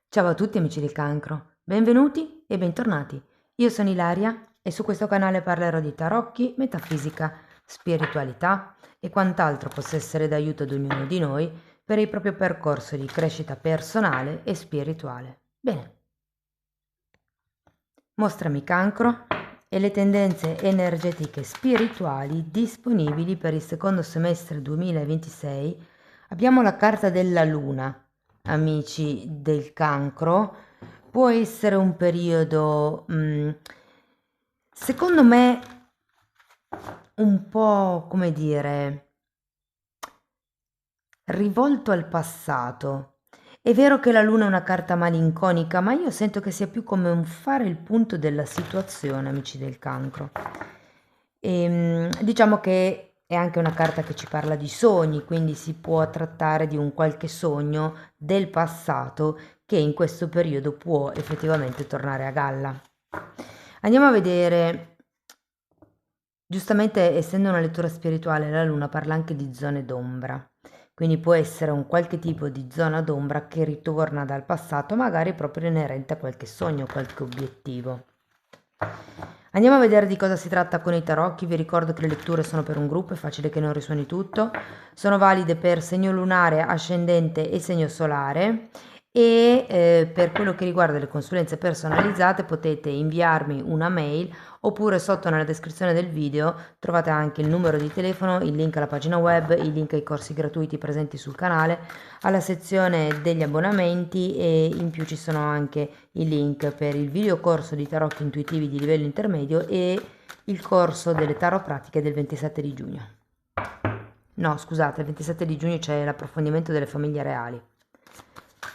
Ciao a tutti amici del cancro, benvenuti e bentornati. Io sono Ilaria e su questo canale parlerò di tarocchi, metafisica, spiritualità e quant'altro possa essere d'aiuto ad ognuno di noi per il proprio percorso di crescita personale e spirituale. Bene, mostrami cancro e le tendenze energetiche spirituali disponibili per il secondo semestre 2026. Abbiamo la carta della luna, amici del cancro. Può essere un periodo, secondo me, un po', come dire, rivolto al passato. È vero che la luna è una carta malinconica, ma io sento che sia più come un fare il punto della situazione, amici del cancro. Diciamo che è anche una carta che ci parla di sogni, quindi si può trattare di un qualche sogno del passato che in questo periodo può effettivamente tornare a galla. Andiamo a vedere, giustamente essendo una lettura spirituale, la luna parla anche di zone d'ombra, quindi può essere un qualche tipo di zona d'ombra che ritorna dal passato, magari proprio inerente a qualche sogno, qualche obiettivo. Andiamo a vedere di cosa si tratta con i tarocchi. Vi ricordo che le letture sono per un gruppo, è facile che non risuoni tutto. Sono valide per segno lunare, ascendente e segno solare. E per quello che riguarda le consulenze personalizzate potete inviarmi una mail oppure sotto nella descrizione del video trovate anche il numero di telefono, il link alla pagina web, il link ai corsi gratuiti presenti sul canale, alla sezione degli abbonamenti e in più ci sono anche i link per il video corso di tarocchi intuitivi di livello intermedio e il corso delle tarot pratiche del 27 di giugno. No, scusate, il 27 di giugno c'è l'approfondimento delle famiglie reali.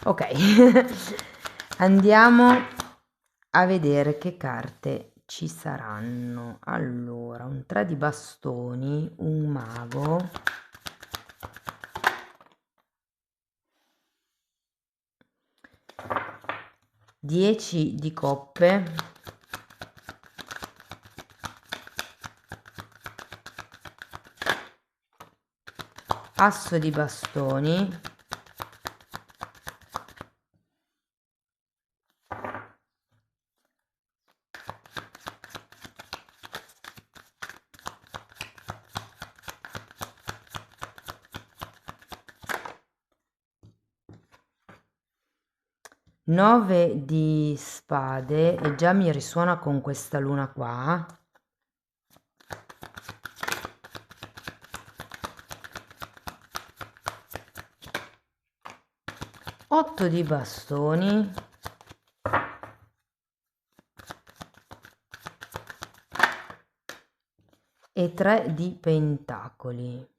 Ok, andiamo a vedere che carte ci saranno. Allora, un 3 di bastoni, un mago, 10 di coppe, asso di bastoni, nove di spade e già mi risuona con questa luna qua. 8 di bastoni, e 3 di pentacoli.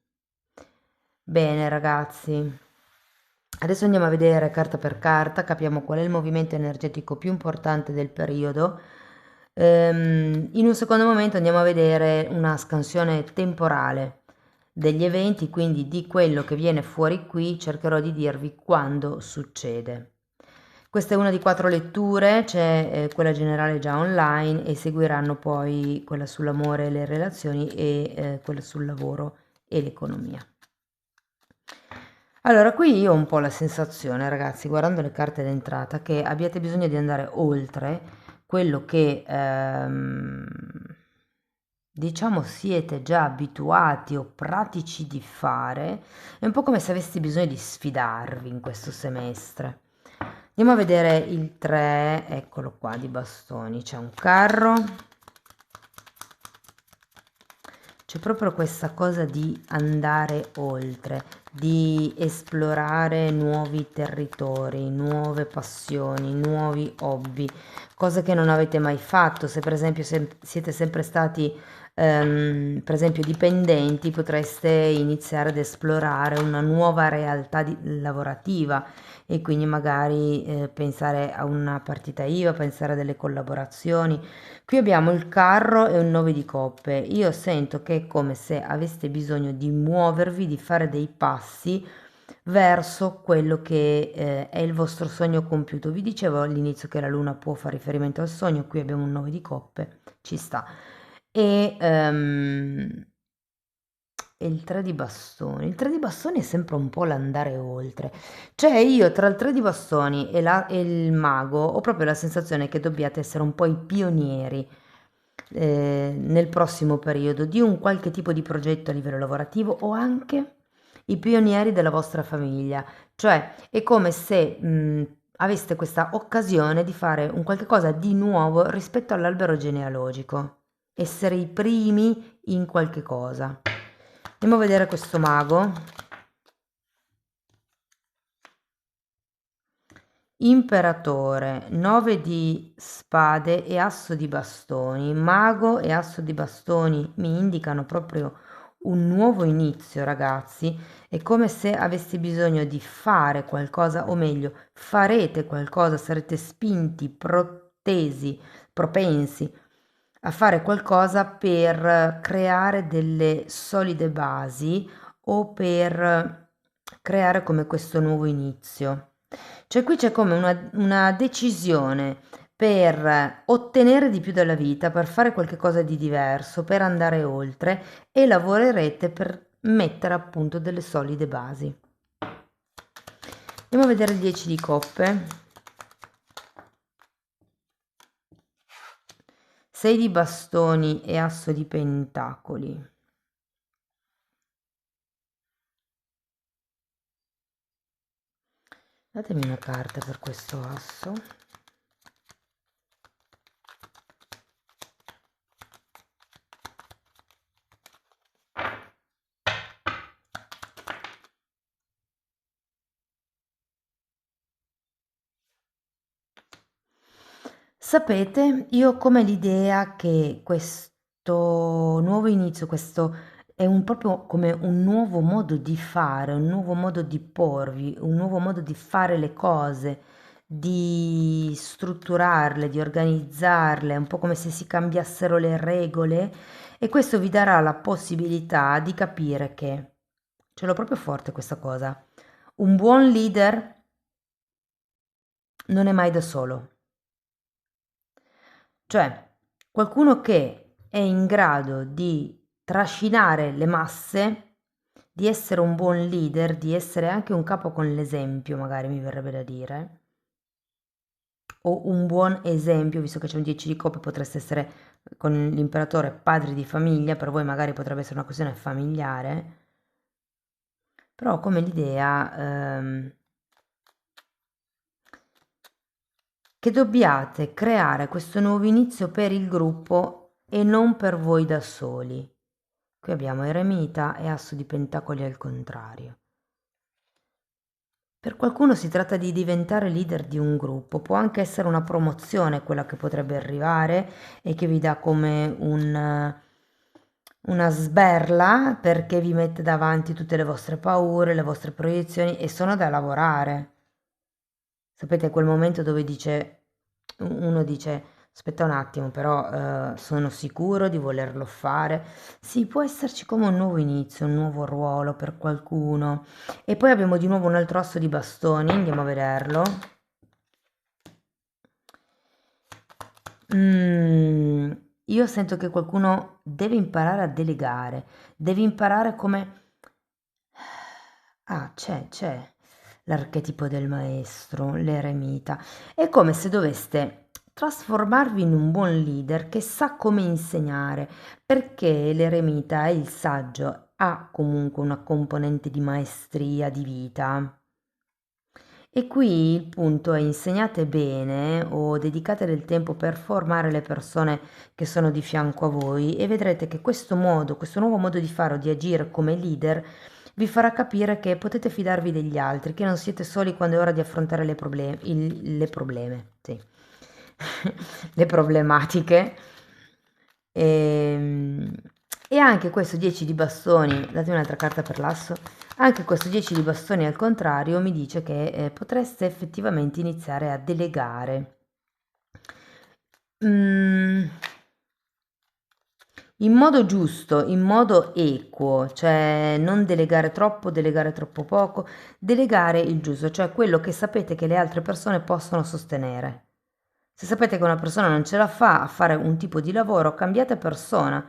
Bene ragazzi, adesso andiamo a vedere carta per carta, capiamo qual è il movimento energetico più importante del periodo. In un secondo momento andiamo a vedere una scansione temporale degli eventi, quindi di quello che viene fuori qui cercherò di dirvi quando succede. Questa è una di 4 letture, c'è quella generale già online e seguiranno poi quella sull'amore e le relazioni e quella sul lavoro e l'economia. Allora, qui io ho un po' la sensazione, ragazzi, guardando le carte d'entrata, che abbiate bisogno di andare oltre quello che, diciamo, siete già abituati o pratici di fare. È un po' come se avessi bisogno di sfidarvi in questo semestre. Andiamo a vedere il 3, eccolo qua, di bastoni. C'è un carro. C'è proprio questa cosa di andare oltre, di esplorare nuovi territori, nuove passioni, nuovi hobby, cose che non avete mai fatto. Se per esempio siete sempre stati, per esempio, dipendenti, potreste iniziare ad esplorare una nuova realtà lavorativa e quindi magari pensare a una partita IVA, pensare a delle collaborazioni. Qui abbiamo il carro e un 9 di coppe. Io sento che è come se aveste bisogno di muovervi, di fare dei passi verso quello che è il vostro sogno compiuto. Vi dicevo all'inizio che la luna può fare riferimento al sogno, qui abbiamo un 9 di coppe, ci sta. E, e il 3 di bastoni. Il 3 di bastoni è sempre un po' l'andare oltre. Cioè io tra il 3 di bastoni e il mago ho proprio la sensazione che dobbiate essere un po' i pionieri nel prossimo periodo di un qualche tipo di progetto a livello lavorativo o anche i pionieri della vostra famiglia. Cioè è come se aveste questa occasione di fare un qualche cosa di nuovo rispetto all'albero genealogico. Essere i primi in qualche cosa. Andiamo a vedere questo mago. Imperatore, 9 di spade e asso di bastoni. Mago e asso di bastoni mi indicano proprio un nuovo inizio, ragazzi. È come se avessi bisogno di fare qualcosa, o meglio, farete qualcosa, sarete spinti, propensi a fare qualcosa per creare delle solide basi o per creare come questo nuovo inizio. Cioè qui c'è come una decisione per ottenere di più dalla vita, per fare qualcosa di diverso, per andare oltre e lavorerete per mettere appunto delle solide basi. Andiamo a vedere il 10 di coppe. 6 di bastoni e asso di pentacoli. Datemi una carta per questo asso. Sapete, io ho come l'idea che questo nuovo inizio, questo è proprio come un nuovo modo di fare, un nuovo modo di porvi, un nuovo modo di fare le cose, di strutturarle, di organizzarle, è un po' come se si cambiassero le regole e questo vi darà la possibilità di capire che, ce l'ho proprio forte questa cosa, un buon leader non è mai da solo. Cioè, qualcuno che è in grado di trascinare le masse, di essere un buon leader, di essere anche un capo con l'esempio, magari mi verrebbe da dire, o un buon esempio, visto che c'è un 10 di coppe, potreste essere con l'imperatore padri di famiglia, per voi magari potrebbe essere una questione familiare, però come l'idea che dobbiate creare questo nuovo inizio per il gruppo e non per voi da soli. Qui abbiamo eremita e asso di pentacoli al contrario. Per qualcuno si tratta di diventare leader di un gruppo, può anche essere una promozione quella che potrebbe arrivare e che vi dà come una sberla perché vi mette davanti tutte le vostre paure, le vostre proiezioni e sono da lavorare. Sapete, quel momento dove uno dice, aspetta un attimo, però sono sicuro di volerlo fare. Sì, può esserci come un nuovo inizio, un nuovo ruolo per qualcuno. E poi abbiamo di nuovo un altro asso di bastoni, andiamo a vederlo. Io sento che qualcuno deve imparare a delegare, deve imparare come... Ah, c'è l'archetipo del maestro, l'eremita. È come se doveste trasformarvi in un buon leader che sa come insegnare, perché l'eremita è il saggio, ha comunque una componente di maestria di vita. E qui il punto è insegnate bene o dedicate del tempo per formare le persone che sono di fianco a voi e vedrete che questo modo, questo nuovo modo di fare o di agire come leader vi farà capire che potete fidarvi degli altri, che non siete soli quando è ora di affrontare sì. Le problematiche. E, e anche questo 10 di bastoni, date un'altra carta per l'asso, anche questo 10 di bastoni al contrario mi dice che potreste effettivamente iniziare a delegare. In modo giusto, in modo equo, cioè non delegare troppo poco, delegare il giusto, cioè quello che sapete che le altre persone possono sostenere. Se sapete che una persona non ce la fa a fare un tipo di lavoro, cambiate persona.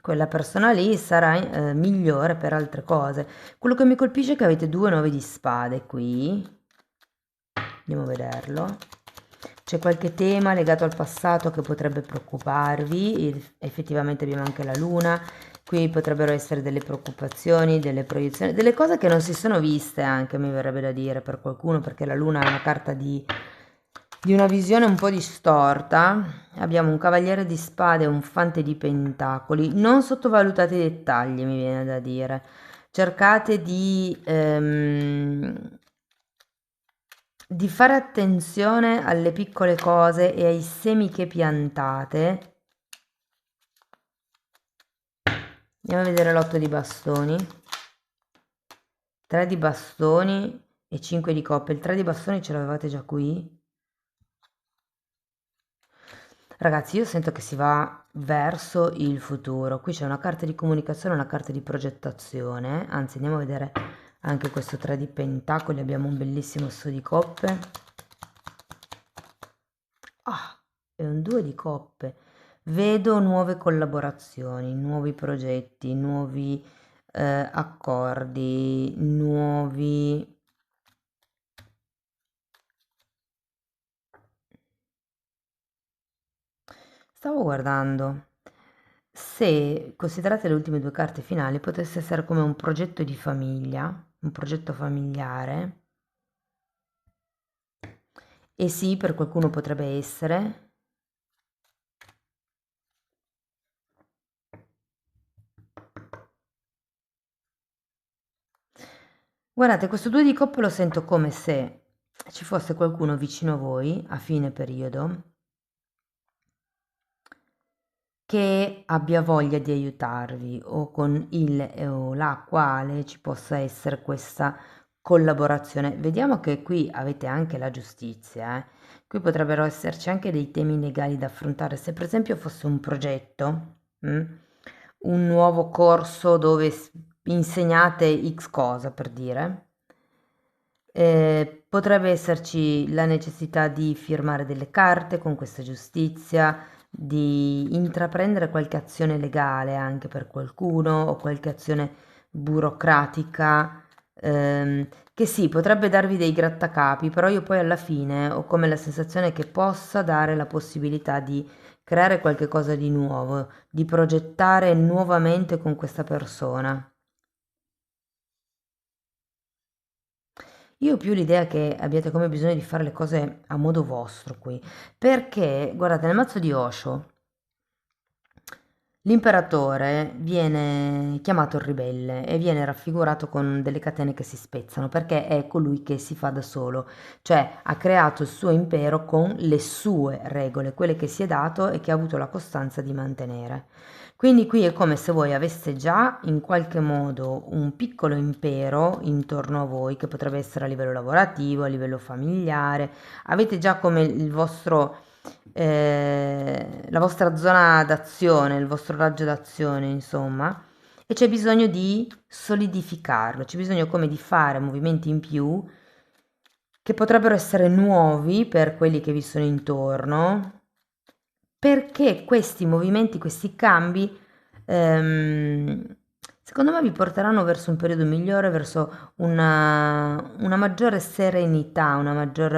quella persona lì sarà migliore per altre cose. Quello che mi colpisce è che avete 2 9 di spade qui. Andiamo a vederlo. C'è qualche tema legato al passato che potrebbe preoccuparvi, effettivamente abbiamo anche la luna, qui potrebbero essere delle preoccupazioni, delle proiezioni, delle cose che non si sono viste anche, mi verrebbe da dire, per qualcuno, perché la luna è una carta di una visione un po' distorta. Abbiamo un cavaliere di spade e un fante di pentacoli. Non sottovalutate i dettagli, mi viene da dire. Cercate di fare attenzione alle piccole cose e ai semi che piantate. Andiamo a vedere l'otto di bastoni. 3 di bastoni e 5 di coppe. Il 3 di bastoni ce l'avevate già qui? Ragazzi, io sento che si va verso il futuro. Qui c'è una carta di comunicazione, una carta di progettazione. Anzi, andiamo a vedere anche questo 3 di pentacoli. Abbiamo un bellissimo asso di coppe. Ah, e un 2 di coppe. Vedo nuove collaborazioni, nuovi progetti, nuovi accordi, nuovi... Stavo guardando se, considerate le ultime 2 carte finali, potesse essere come un progetto di famiglia, un progetto familiare. E sì, per qualcuno potrebbe essere. Guardate, questo 2 di coppe lo sento come se ci fosse qualcuno vicino a voi a fine periodo che abbia voglia di aiutarvi o con il o la quale ci possa essere questa collaborazione. Vediamo che qui avete anche la giustizia, eh. Qui potrebbero esserci anche dei temi legali da affrontare. Se per esempio fosse un progetto, un nuovo corso dove insegnate X cosa, per dire, potrebbe esserci la necessità di firmare delle carte con questa giustizia, di intraprendere qualche azione legale anche per qualcuno o qualche azione burocratica, che sì, potrebbe darvi dei grattacapi, però io poi alla fine ho come la sensazione che possa dare la possibilità di creare qualche cosa di nuovo, di progettare nuovamente con questa persona. Io ho più l'idea che abbiate come bisogno di fare le cose a modo vostro qui, perché guardate, nel mazzo di Osho l'imperatore viene chiamato il ribelle e viene raffigurato con delle catene che si spezzano, perché è colui che si fa da solo, cioè ha creato il suo impero con le sue regole, quelle che si è dato e che ha avuto la costanza di mantenere. Quindi qui è come se voi aveste già in qualche modo un piccolo impero intorno a voi, che potrebbe essere a livello lavorativo, a livello familiare, avete già come il vostro, la vostra zona d'azione, il vostro raggio d'azione, insomma, e c'è bisogno di solidificarlo, c'è bisogno come di fare movimenti in più che potrebbero essere nuovi per quelli che vi sono intorno, perché questi movimenti, questi cambi, secondo me vi porteranno verso un periodo migliore, verso una maggiore serenità, una maggior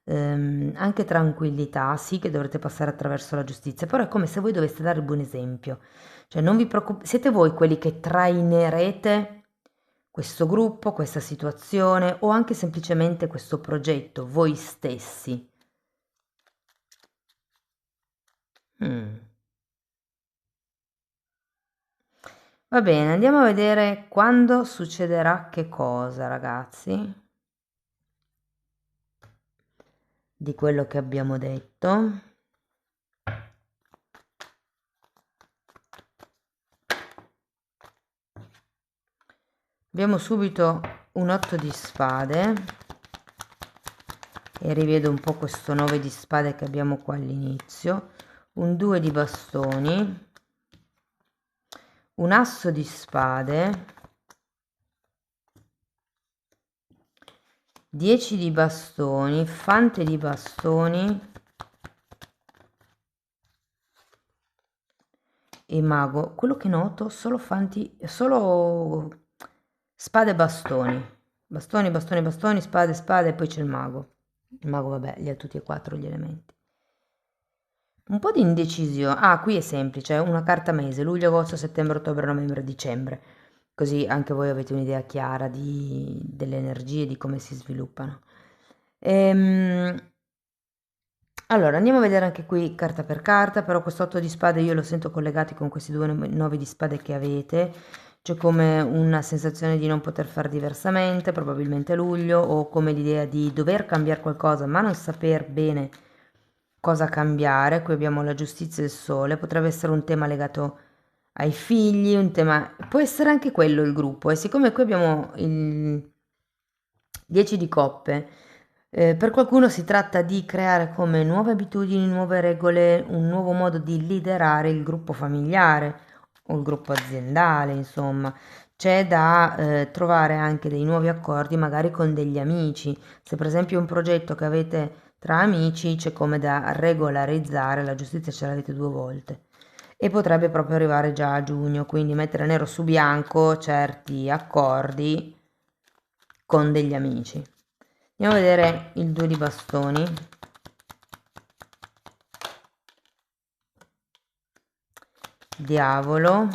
anche tranquillità. Sì che dovrete passare attraverso la giustizia, però è come se voi doveste dare il buon esempio. Cioè non vi preoccupate, siete voi quelli che trainerete questo gruppo, questa situazione o anche semplicemente questo progetto, voi stessi. Mm. Va bene, andiamo a vedere quando succederà che cosa, ragazzi, di quello che abbiamo detto. Abbiamo subito un 8 di spade e rivedo un po' questo 9 di spade che abbiamo qua all'inizio, un 2 di bastoni, un asso di spade, 10 di bastoni, fante di bastoni e mago, quello che noto solo spade e bastoni. Bastoni, bastoni, bastoni, spade, spade e poi c'è il mago. Il mago, vabbè, li ha tutti e quattro gli elementi. Un po' di indecisione. Ah, qui è semplice, una carta mese, luglio, agosto, settembre, ottobre, novembre, dicembre. Così anche voi avete un'idea chiara delle energie, di come si sviluppano. Ehm, allora, andiamo a vedere anche qui carta per carta, però questo 8 di spade io lo sento collegati con questi due 9 di spade che avete. C'è come una sensazione di non poter fare diversamente, probabilmente luglio, o come l'idea di dover cambiare qualcosa, ma non saper bene cosa cambiare. Qui abbiamo la giustizia e il sole, potrebbe essere un tema legato ai figli, un tema... può essere anche quello il gruppo, e siccome qui abbiamo il 10 di coppe, per qualcuno si tratta di creare come nuove abitudini, nuove regole, un nuovo modo di liderare il gruppo familiare o il gruppo aziendale, insomma. C'è da trovare anche dei nuovi accordi, magari con degli amici. Se per esempio è un progetto che avete tra amici, c'è come da regolarizzare, la giustizia ce l'avete due volte. E potrebbe proprio arrivare già a giugno, quindi mettere nero su bianco certi accordi con degli amici. Andiamo a vedere il 2 di bastoni. Diavolo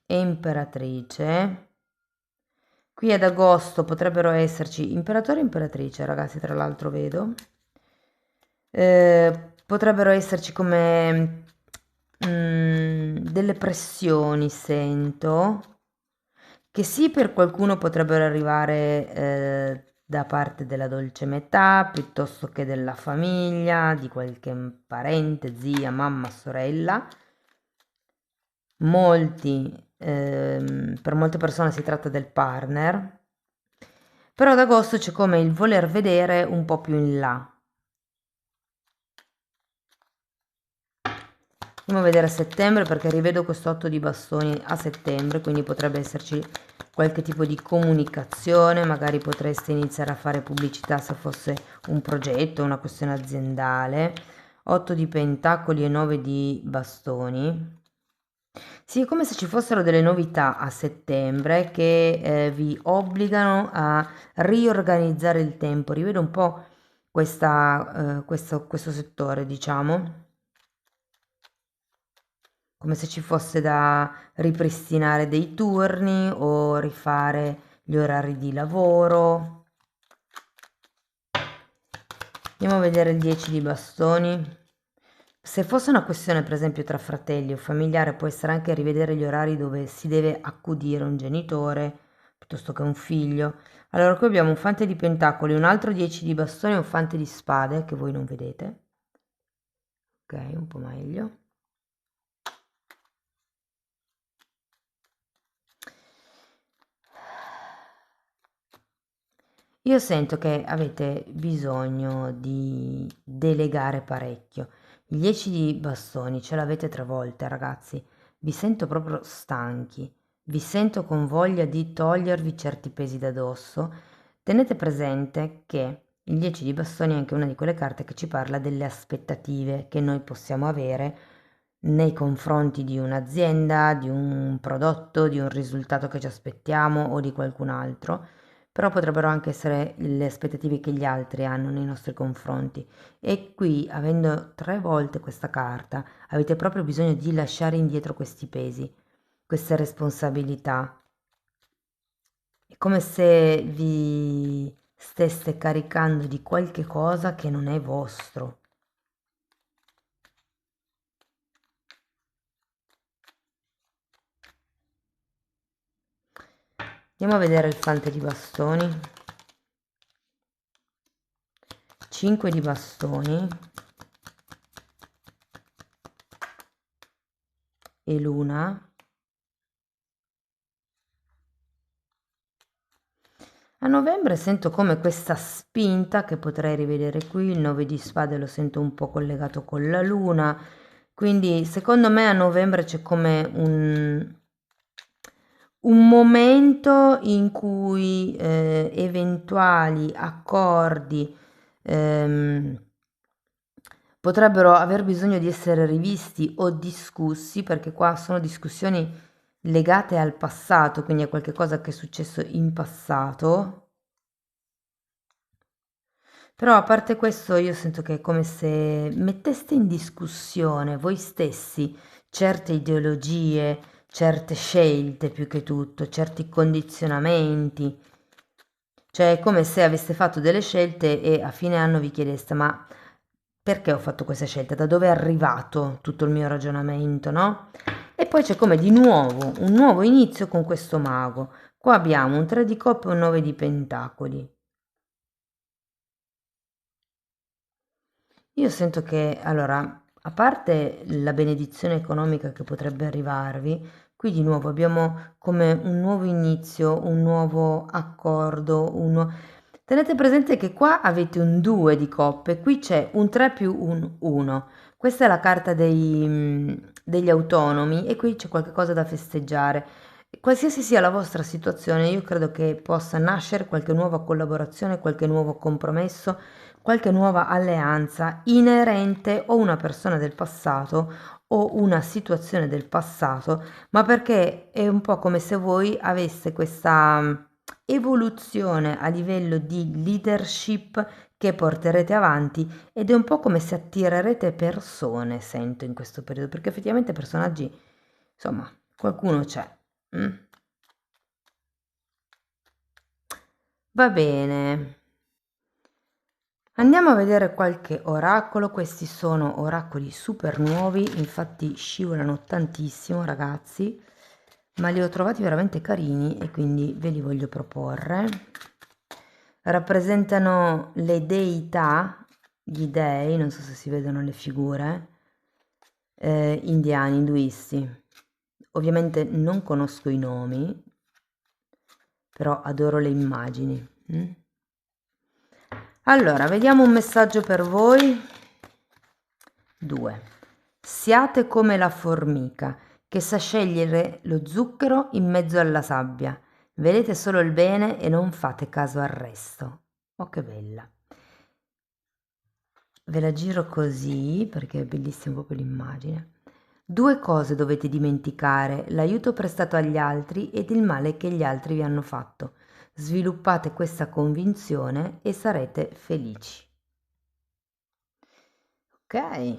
e imperatrice. Qui ad agosto potrebbero esserci imperatore e imperatrice, ragazzi, tra l'altro vedo. Potrebbero esserci come delle pressioni, sento, che sì, per qualcuno potrebbero arrivare da parte della dolce metà, piuttosto che della famiglia, di qualche parente, zia, mamma, sorella. Per molte persone si tratta del partner, però ad agosto c'è come il voler vedere un po' più in là. Andiamo a vedere a settembre, perché rivedo questo 8 di bastoni a settembre, quindi potrebbe esserci qualche tipo di comunicazione, magari potreste iniziare a fare pubblicità se fosse un progetto, una questione aziendale. 8 di pentacoli e 9 di bastoni. Sì, è come se ci fossero delle novità a settembre che vi obbligano a riorganizzare il tempo. Rivedo un po' questo settore, diciamo, come se ci fosse da ripristinare dei turni o rifare gli orari di lavoro. Andiamo a vedere il 10 di bastoni. Se fosse una questione, per esempio, tra fratelli o familiare, può essere anche rivedere gli orari dove si deve accudire un genitore piuttosto che un figlio. Allora, qui abbiamo un fante di pentacoli, un altro 10 di bastoni e un fante di spade che voi non vedete. Ok, un po' meglio. Io sento che avete bisogno di delegare parecchio. Il 10 di bastoni ce l'avete 3 volte, ragazzi. Vi sento proprio stanchi. Vi sento con voglia di togliervi certi pesi da dosso. Tenete presente che il 10 di bastoni è anche una di quelle carte che ci parla delle aspettative che noi possiamo avere nei confronti di un'azienda, di un prodotto, di un risultato che ci aspettiamo o di qualcun altro, però potrebbero anche essere le aspettative che gli altri hanno nei nostri confronti. E qui, avendo 3 volte questa carta, avete proprio bisogno di lasciare indietro questi pesi, queste responsabilità. È come se vi steste caricando di qualche cosa che non è vostro. Andiamo a vedere il fante di bastoni. 5 di bastoni e luna. A novembre sento come questa spinta che potrei rivedere qui, il 9 di spade lo sento un po' collegato con la luna, quindi secondo me a novembre c'è come un momento in cui eventuali accordi ehm, potrebbero aver bisogno di essere rivisti o discussi, perché qua sono discussioni legate al passato, quindi a qualche cosa che è successo in passato. Però a parte questo io sento che è come se metteste in discussione voi stessi certe ideologie, certe scelte più che tutto, certi condizionamenti. Cioè è come se aveste fatto delle scelte e a fine anno vi chiedeste: ma perché ho fatto questa scelta? Da dove è arrivato tutto il mio ragionamento, no? E poi c'è come di nuovo un nuovo inizio con questo mago. Qua abbiamo un 3 di coppe e un 9 di pentacoli. Io sento che, allora, a parte la benedizione economica che potrebbe arrivarvi, qui di nuovo abbiamo come un nuovo inizio, un nuovo accordo, tenete presente che qua avete un 2 di coppe, qui c'è un 3 più un 1. Questa è la carta degli autonomi e qui c'è qualcosa da festeggiare. Qualsiasi sia la vostra situazione, io credo che possa nascere qualche nuova collaborazione, qualche nuovo compromesso, qualche nuova alleanza inerente o una persona del passato o una situazione del passato, ma perché è un po' come se voi aveste questa evoluzione a livello di leadership che porterete avanti ed è un po' come se attirerete persone, sento in questo periodo, perché effettivamente personaggi, insomma, qualcuno c'è. Mm. Va bene. Andiamo a vedere qualche oracolo, questi sono oracoli super nuovi, infatti scivolano tantissimo ragazzi, ma li ho trovati veramente carini e quindi ve li voglio proporre. Rappresentano le deità, gli dei, non so se si vedono le figure, indiani, induisti. Ovviamente non conosco i nomi, però adoro le immagini. Allora, vediamo un messaggio per voi. 2. Siate come la formica che sa scegliere lo zucchero in mezzo alla sabbia. Vedete solo il bene e non fate caso al resto. Oh, che bella. Ve la giro così perché è bellissima proprio l'immagine. 2 cose dovete dimenticare: l'aiuto prestato agli altri ed il male che gli altri vi hanno fatto. Sviluppate questa convinzione e sarete felici. Ok.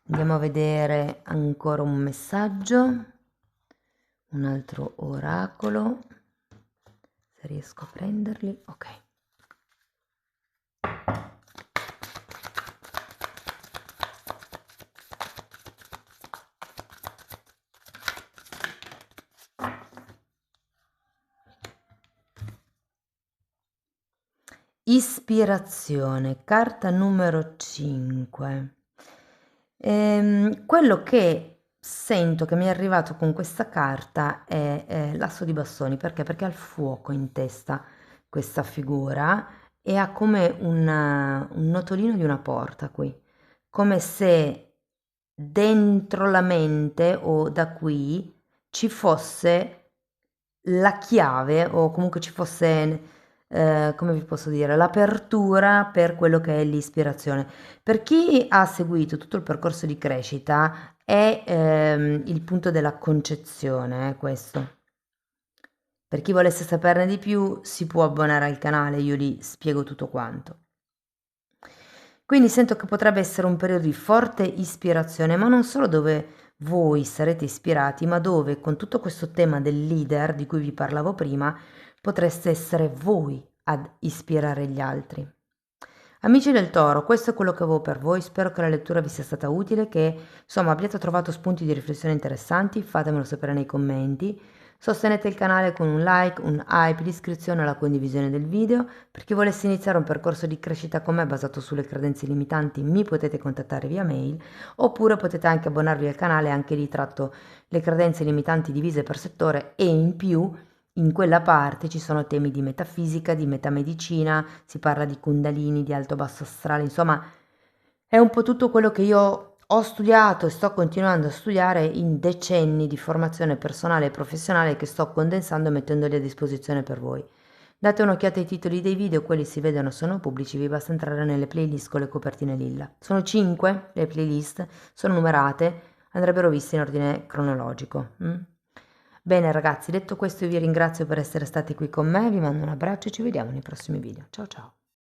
Andiamo a vedere ancora un messaggio, un altro oracolo, se riesco a prenderli. Ok. Ispirazione, carta numero 5. Quello che sento che mi è arrivato con questa carta è l'asso di bastoni. Perché? Perché ha il fuoco in testa questa figura e ha come un notolino di una porta qui, come se dentro la mente o da qui ci fosse la chiave o comunque ci fosse, come vi posso dire, l'apertura per quello che è l'ispirazione. Per chi ha seguito tutto il percorso di crescita è il punto della concezione, questo. Per chi volesse saperne di più si può abbonare al canale, io lì spiego tutto quanto. Quindi sento che potrebbe essere un periodo di forte ispirazione, ma non solo dove voi sarete ispirati, ma dove con tutto questo tema del leader di cui vi parlavo prima, potreste essere voi ad ispirare gli altri. Amici del Toro, questo è quello che avevo per voi, spero che la lettura vi sia stata utile, che insomma abbiate trovato spunti di riflessione interessanti, fatemelo sapere nei commenti. Sostenete il canale con un like, un hype, l'iscrizione e la condivisione del video. Per chi volesse iniziare un percorso di crescita con me basato sulle credenze limitanti, mi potete contattare via mail, oppure potete anche abbonarvi al canale, anche lì tratto le credenze limitanti divise per settore e in più in quella parte ci sono temi di metafisica, di metamedicina, si parla di kundalini, di alto basso astrale, insomma è un po' tutto quello che io ho studiato e sto continuando a studiare in decenni di formazione personale e professionale che sto condensando e mettendoli a disposizione per voi. Date un'occhiata ai titoli dei video, quelli si vedono, sono pubblici, vi basta entrare nelle playlist con le copertine lilla. Sono 5 le playlist, sono numerate, andrebbero viste in ordine cronologico. Bene ragazzi, detto questo io vi ringrazio per essere stati qui con me, vi mando un abbraccio e ci vediamo nei prossimi video. Ciao ciao!